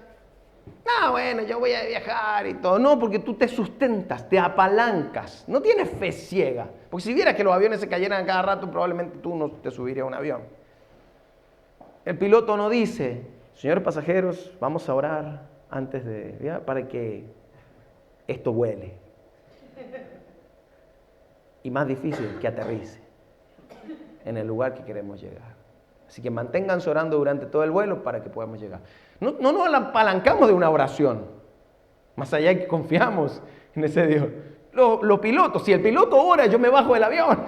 S1: No, bueno, yo voy a viajar y todo. No, porque tú te sustentas, te apalancas. No tienes fe ciega. Porque si vieras que los aviones se cayeran a cada rato, probablemente tú no te subirías a un avión. El piloto no dice, señores pasajeros, vamos a orar antes de viajar para que esto vuele. Y más difícil, que aterrice en el lugar que queremos llegar. Así que manténganse orando durante todo el vuelo para que podamos llegar. No nos apalancamos de una oración. Más allá de que confiamos en ese Dios. Los pilotos, si el piloto ora, yo me bajo del avión.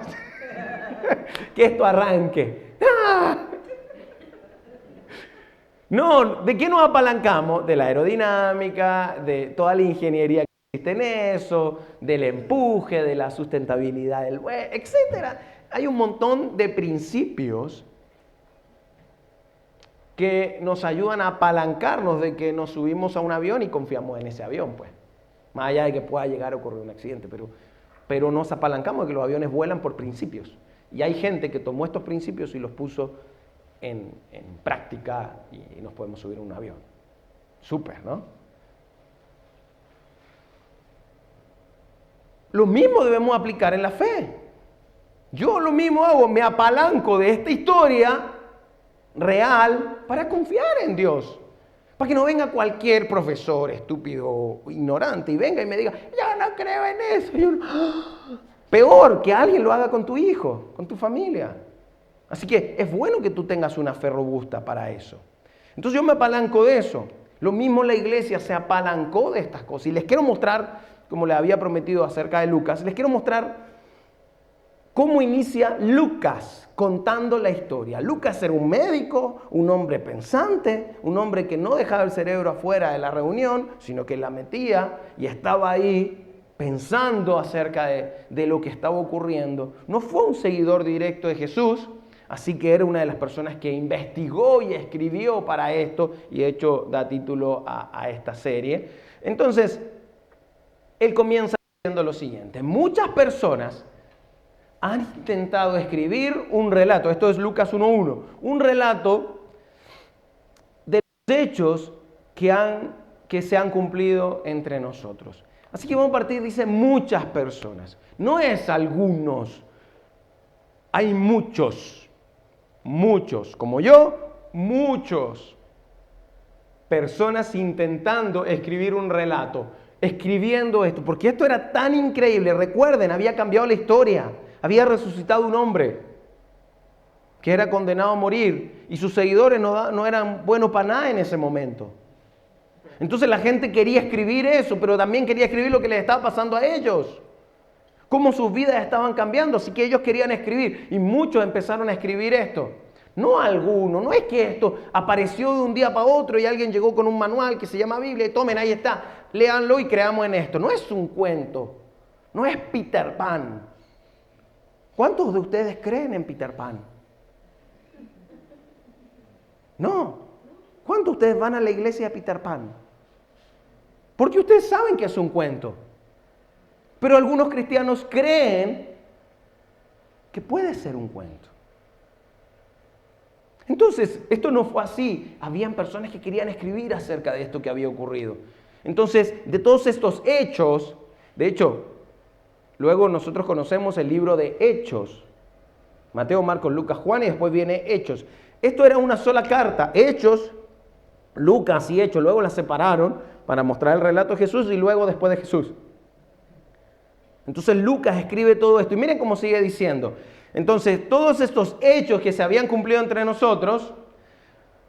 S1: Que esto arranque. ¡Ah! No, ¿de qué nos apalancamos? De la aerodinámica, de toda la ingeniería que existe en eso, del empuje, de la sustentabilidad del vuelo, etc. Hay un montón de principios que nos ayudan a apalancarnos de que nos subimos a un avión y confiamos en ese avión, pues. Más allá de que pueda llegar a ocurrir un accidente, pero nos apalancamos de que los aviones vuelan por principios. Y hay gente que tomó estos principios y los puso en práctica y nos podemos subir a un avión. Súper, ¿no? Lo mismo debemos aplicar en la fe. Yo lo mismo hago, me apalanco de esta historia real para confiar en Dios. Para que no venga cualquier profesor estúpido o ignorante y venga y me diga, yo no creo en eso. Peor, que alguien lo haga con tu hijo, con tu familia. Así que es bueno que tú tengas una fe robusta para eso. Entonces yo me apalanco de eso. Lo mismo la iglesia se apalancó de estas cosas. Y les quiero mostrar, como les había prometido acerca de Lucas, les quiero mostrar cómo inicia Lucas contando la historia. Lucas era un médico, un hombre pensante, un hombre que no dejaba el cerebro afuera de la reunión, sino que la metía y estaba ahí pensando acerca de lo que estaba ocurriendo. No fue un seguidor directo de Jesús, así que era una de las personas que investigó y escribió para esto, y de hecho da título a esta serie. Entonces, él comienza diciendo lo siguiente: muchas personas han intentado escribir un relato, esto es Lucas 1:1, un relato de los hechos que se han cumplido entre nosotros. Así que vamos a partir, dice muchas personas, no es algunos, hay muchos, como yo, muchos personas intentando escribir un relato, escribiendo esto, porque esto era tan increíble. Recuerden, había cambiado la historia. Había resucitado un hombre que era condenado a morir y sus seguidores no eran buenos para nada en ese momento. Entonces la gente quería escribir eso, pero también quería escribir lo que les estaba pasando a ellos. Cómo sus vidas estaban cambiando, así que ellos querían escribir y muchos empezaron a escribir esto. No alguno, no es que esto apareció de un día para otro y alguien llegó con un manual que se llama Biblia y tomen, ahí está, léanlo y creamos en esto. No es un cuento, no es Peter Pan. ¿Cuántos de ustedes creen en Peter Pan? No. ¿Cuántos de ustedes van a la iglesia de Peter Pan? Porque ustedes saben que es un cuento. Pero algunos cristianos creen que puede ser un cuento. Entonces, esto no fue así. Habían personas que querían escribir acerca de esto que había ocurrido. Entonces, de todos estos hechos, de hecho, luego nosotros conocemos el libro de Hechos. Mateo, Marcos, Lucas, Juan y después viene Hechos. Esto era una sola carta. Hechos, Lucas y Hechos. Luego las separaron para mostrar el relato de Jesús y luego después de Jesús. Entonces Lucas escribe todo esto. Y miren cómo sigue diciendo. Entonces, todos estos hechos que se habían cumplido entre nosotros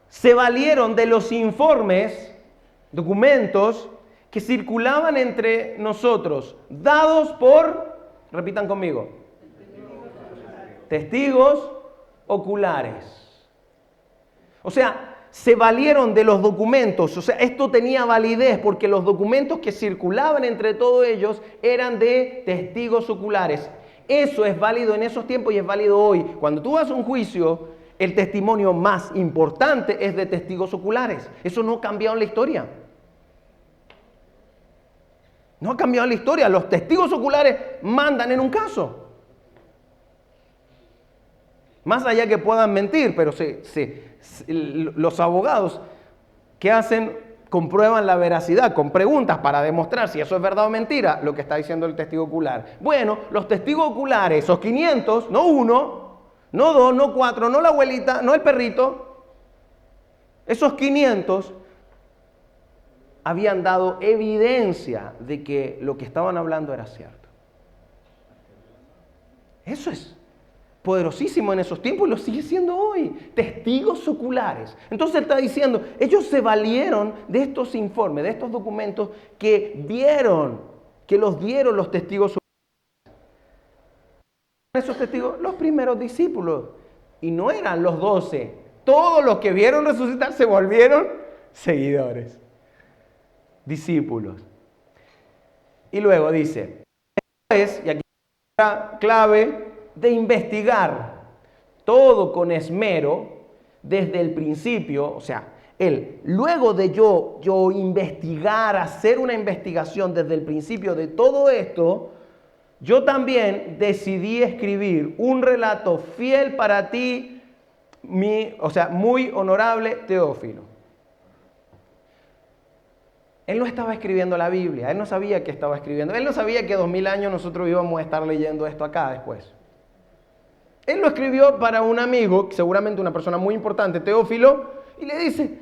S1: se valieron de los informes, documentos que circulaban entre nosotros, dados por, repitan conmigo, testigos oculares. O sea, se valieron de los documentos, o sea, esto tenía validez porque los documentos que circulaban entre todos ellos eran de testigos oculares. Eso es válido en esos tiempos y es válido hoy. Cuando tú vas a un juicio, el testimonio más importante es de testigos oculares. Eso no ha cambiado en la historia. No ha cambiado en la historia. Los testigos oculares mandan en un caso. Más allá que puedan mentir, pero los abogados, ¿qué hacen? Comprueban la veracidad con preguntas para demostrar si eso es verdad o mentira, lo que está diciendo el testigo ocular. Bueno, los testigos oculares, esos 500, no uno, no dos, no cuatro, no la abuelita, no el perrito, esos 500 habían dado evidencia de que lo que estaban hablando era cierto. Eso es poderosísimo en esos tiempos y lo sigue siendo hoy. Testigos oculares. Entonces él está diciendo, ellos se valieron de estos informes, de estos documentos que vieron, que los dieron los testigos oculares. Esos testigos, los primeros discípulos. Y no eran los 12. Todos los que vieron resucitar se volvieron seguidores, discípulos. Y luego dice, y aquí la clave, de investigar todo con esmero desde el principio, o sea, luego de yo investigar, hacer una investigación desde el principio de todo esto, yo también decidí escribir un relato fiel para ti, muy honorable Teófilo. Él no estaba escribiendo la Biblia, él no sabía que estaba escribiendo, él no sabía que 2000 años nosotros íbamos a estar leyendo esto acá después. Él lo escribió para un amigo, seguramente una persona muy importante, Teófilo, y le dice,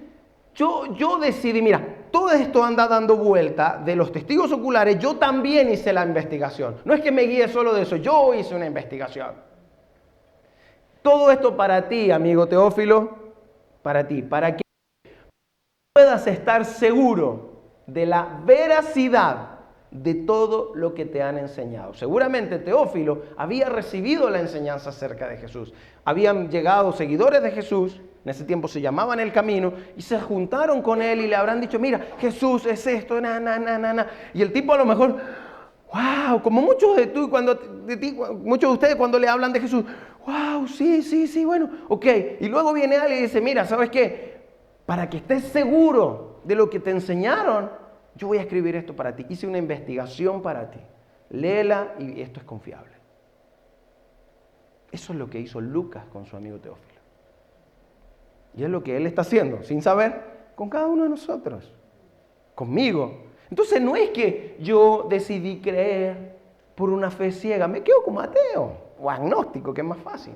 S1: yo decidí, mira, todo esto anda dando vuelta de los testigos oculares, yo también hice la investigación. No es que me guíe solo de eso, yo hice una investigación. Todo esto para ti, amigo Teófilo, para ti, para que puedas estar seguro de la veracidad de todo lo que te han enseñado. Seguramente Teófilo había recibido la enseñanza acerca de Jesús. Habían llegado seguidores de Jesús, en ese tiempo se llamaban El Camino, y se juntaron con él y le habrán dicho, mira, Jesús es esto, Y el tipo a lo mejor, wow, como muchos muchos de ustedes cuando le hablan de Jesús, wow, sí, bueno, ok. Y luego viene alguien y dice, mira, ¿sabes qué? Para que estés seguro de lo que te enseñaron, yo voy a escribir esto para ti. Hice una investigación para ti. Léela y esto es confiable. Eso es lo que hizo Lucas con su amigo Teófilo. Y es lo que él está haciendo, sin saber, con cada uno de nosotros. Conmigo. Entonces no es que yo decidí creer por una fe ciega. Me quedo como ateo o agnóstico, que es más fácil.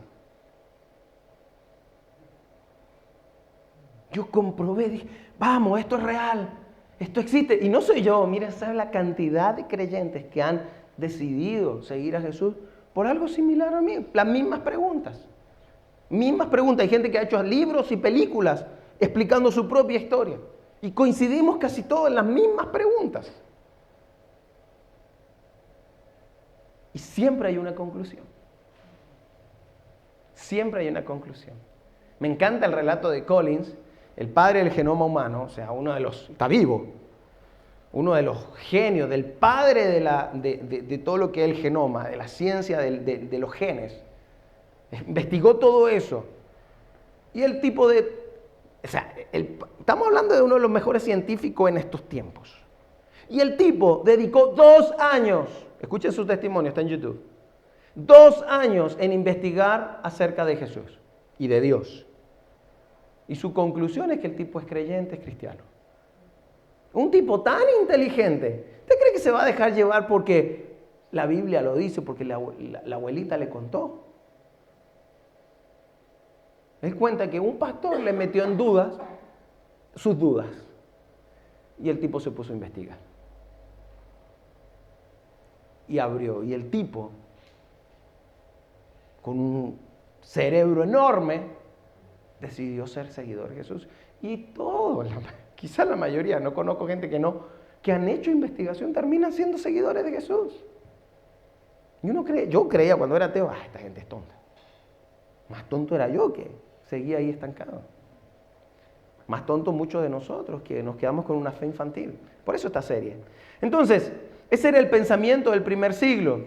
S1: Yo comprobé, dije, vamos, esto es real. Esto existe. Y no soy yo. Mira, ¿sabes la cantidad de creyentes que han decidido seguir a Jesús por algo similar a mí? Las mismas preguntas. Hay gente que ha hecho libros y películas explicando su propia historia. Y coincidimos casi todos en las mismas preguntas. Y siempre hay una conclusión. Siempre hay una conclusión. Me encanta el relato de Collins, el padre del genoma humano, o sea, está vivo, uno de los genios, del padre de todo lo que es el genoma, de la ciencia de los genes. Investigó todo eso. Y el tipo estamos hablando de uno de los mejores científicos en estos tiempos. Y el tipo dedicó 2 años, escuchen su testimonio, está en YouTube, 2 años en investigar acerca de Jesús y de Dios. Y su conclusión es que el tipo es creyente, es cristiano. Un tipo tan inteligente. ¿Usted cree que se va a dejar llevar porque la Biblia lo dice, porque la abuelita le contó? Él cuenta que un pastor le metió en dudas sus dudas. Y el tipo se puso a investigar. Y abrió. Y el tipo, con un cerebro enorme, decidió ser seguidor de Jesús. Y quizás la mayoría, no conozco gente que han hecho investigación, terminan siendo seguidores de Jesús. Y yo creía cuando era ateo, esta gente es tonta. Más tonto era yo que seguía ahí estancado. Más tonto muchos de nosotros que nos quedamos con una fe infantil. Por eso esta serie. Entonces, ese era el pensamiento del primer siglo.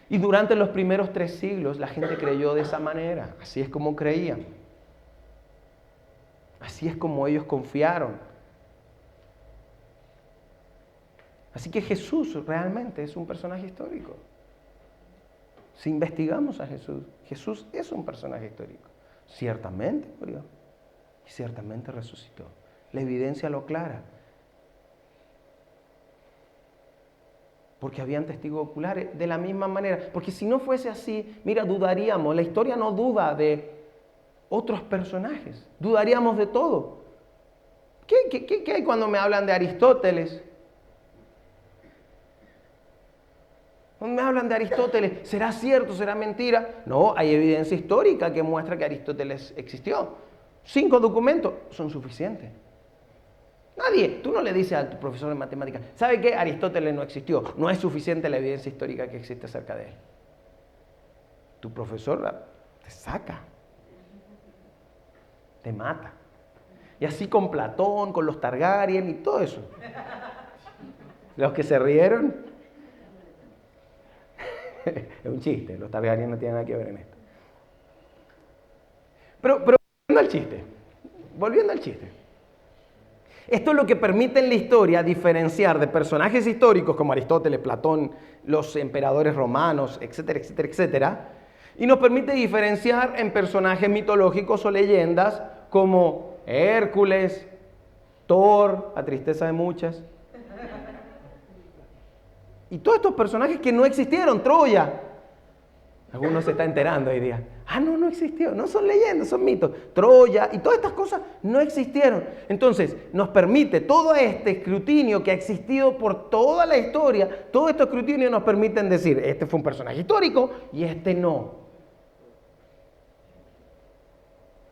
S1: Y durante los primeros 3 siglos la gente creyó de esa manera. Así es como creían. Así es como ellos confiaron. Así que Jesús realmente es un personaje histórico. Si investigamos a Jesús, Jesús es un personaje histórico. Ciertamente murió y ciertamente resucitó. La evidencia lo aclara. Porque habían testigos oculares de la misma manera. Porque si no fuese así, mira, dudaríamos. La historia no duda de otros personajes. Dudaríamos de todo. ¿Qué hay cuando me hablan de Aristóteles? Cuando me hablan de Aristóteles, ¿será cierto? ¿Será mentira? No, hay evidencia histórica que muestra que Aristóteles existió. 5 documentos son suficientes. Tú no le dices a tu profesor de matemáticas, ¿sabe qué? Aristóteles no existió. No es suficiente la evidencia histórica que existe acerca de él. Tu profesor te saca. Te mata. Y así con Platón, con los Targaryen y todo eso. Los que se rieron. Es un chiste, los Targaryen no tienen nada que ver en esto. Pero volviendo al chiste. Esto es lo que permite en la historia diferenciar de personajes históricos como Aristóteles, Platón, los emperadores romanos, etcétera, etcétera, etcétera. Y nos permite diferenciar en personajes mitológicos o leyendas como Hércules, Thor, a tristeza de muchas. Y todos estos personajes que no existieron, Troya. Algunos se están enterando hoy día. No existió. No son leyendas, son mitos. Troya y todas estas cosas no existieron. Entonces, nos permite todo este escrutinio que ha existido por toda la historia, todo este escrutinio nos permiten decir, este fue un personaje histórico y este no.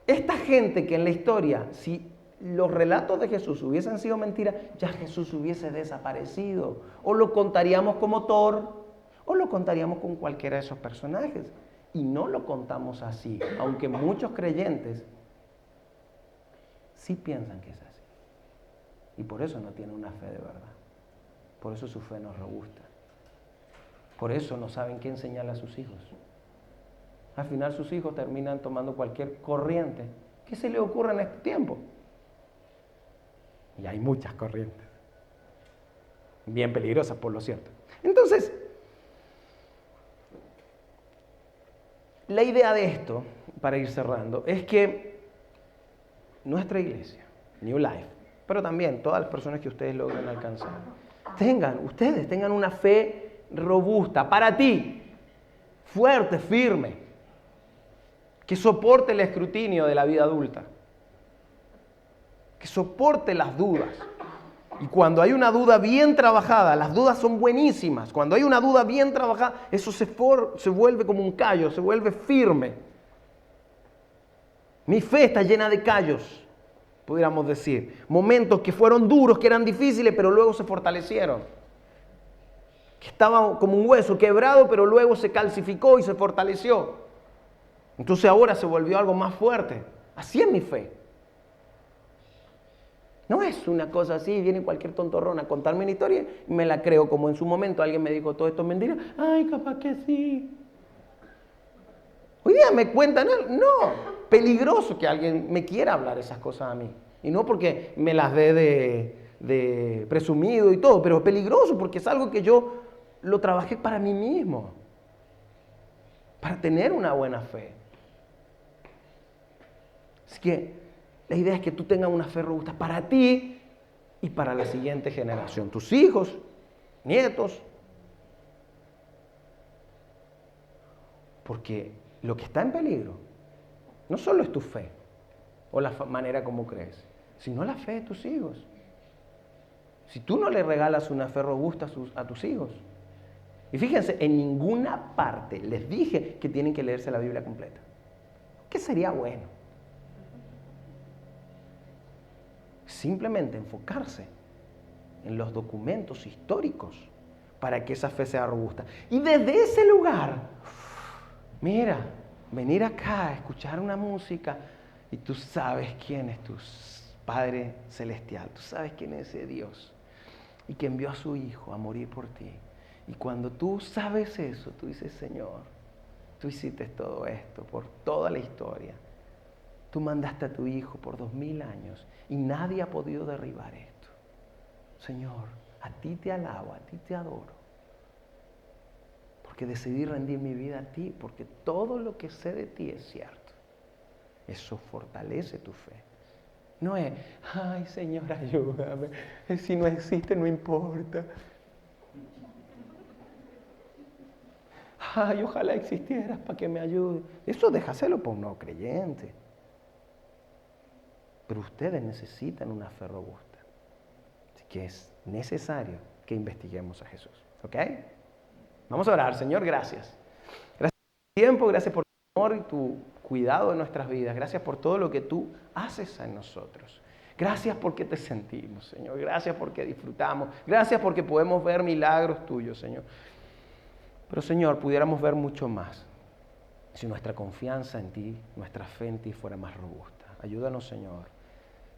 S1: Esta gente que en la historia, si los relatos de Jesús hubiesen sido mentiras, ya Jesús hubiese desaparecido. O lo contaríamos como Thor, o lo contaríamos con cualquiera de esos personajes. Y no lo contamos así, aunque muchos creyentes sí piensan que es así. Y por eso no tienen una fe de verdad. Por eso su fe no es robusta. Por eso no saben qué enseñarle a sus hijos. Al final sus hijos terminan tomando cualquier corriente que se les ocurra en este tiempo. Y hay muchas corrientes. Bien peligrosas, por lo cierto. Entonces, la idea de esto, para ir cerrando, es que nuestra iglesia, New Life, pero también todas las personas que ustedes logren alcanzar, tengan una fe robusta, para ti, fuerte, firme, que soporte el escrutinio de la vida adulta, que soporte las dudas. Y cuando hay una duda bien trabajada, las dudas son buenísimas. Cuando hay una duda bien trabajada, eso se vuelve como un callo, se vuelve firme. Mi fe está llena de callos, pudiéramos decir. Momentos que fueron duros, que eran difíciles, pero luego se fortalecieron. Que estaban como un hueso quebrado, pero luego se calcificó y se fortaleció. Entonces ahora se volvió algo más fuerte. Así es mi fe. No es una cosa así, viene cualquier tontorrón a contarme una historia y me la creo, como en su momento alguien me dijo todo esto es mentira. Ay, capaz que sí. Hoy día me cuentan, no, peligroso que alguien me quiera hablar esas cosas a mí. Y no porque me las dé de presumido y todo, pero es peligroso porque es algo que yo lo trabajé para mí mismo, para tener una buena fe. Así que la idea es que tú tengas una fe robusta para ti y para la siguiente generación, tus hijos, nietos. Porque lo que está en peligro no solo es tu fe o la manera como crees, sino la fe de tus hijos. Si tú no le regalas una fe robusta a tus hijos, y fíjense, en ninguna parte les dije que tienen que leerse la Biblia completa. ¿Qué sería bueno? Simplemente enfocarse en los documentos históricos para que esa fe sea robusta. Y desde ese lugar, mira, venir acá, escuchar una música y tú sabes quién es tu Padre Celestial, tú sabes quién es ese Dios y que envió a su Hijo a morir por ti. Y cuando tú sabes eso, tú dices, Señor, tú hiciste todo esto por toda la historia. Tú mandaste a tu Hijo por 2000 años y nadie ha podido derribar esto. Señor, a ti te alabo, a ti te adoro. Porque decidí rendir mi vida a ti, porque todo lo que sé de ti es cierto. Eso fortalece tu fe. No es, ay Señor, ayúdame. Si no existe, no importa. Ay, ojalá existieras para que me ayude. Eso déjaselo para un no creyente. Pero ustedes necesitan una fe robusta. Así que es necesario que investiguemos a Jesús. ¿Ok? Vamos a orar. Señor, gracias. Gracias por tu tiempo, gracias por tu amor y tu cuidado en nuestras vidas. Gracias por todo lo que tú haces en nosotros. Gracias porque te sentimos, Señor. Gracias porque disfrutamos. Gracias porque podemos ver milagros tuyos, Señor. Pero, Señor, pudiéramos ver mucho más si nuestra confianza en ti, nuestra fe en ti fuera más robusta. Ayúdanos, Señor,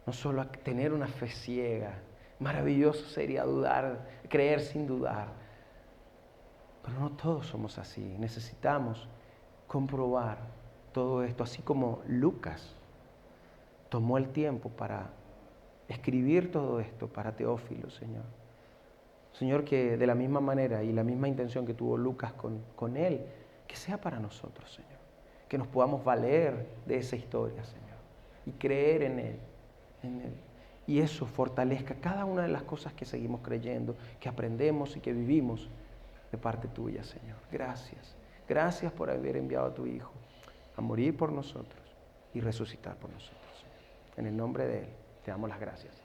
S1: no solo a tener una fe ciega. Maravilloso sería dudar, creer sin dudar. Pero no todos somos así. Necesitamos comprobar todo esto, así como Lucas tomó el tiempo para escribir todo esto para Teófilo, Señor. Señor, que de la misma manera y la misma intención que tuvo Lucas con él, que sea para nosotros, Señor. Que nos podamos valer de esa historia, Señor, y creer en él. Y eso fortalezca cada una de las cosas que seguimos creyendo, que aprendemos y que vivimos de parte tuya, Señor. Gracias. Gracias por haber enviado a tu Hijo a morir por nosotros y resucitar por nosotros, Señor. En el nombre de Él, te damos las gracias.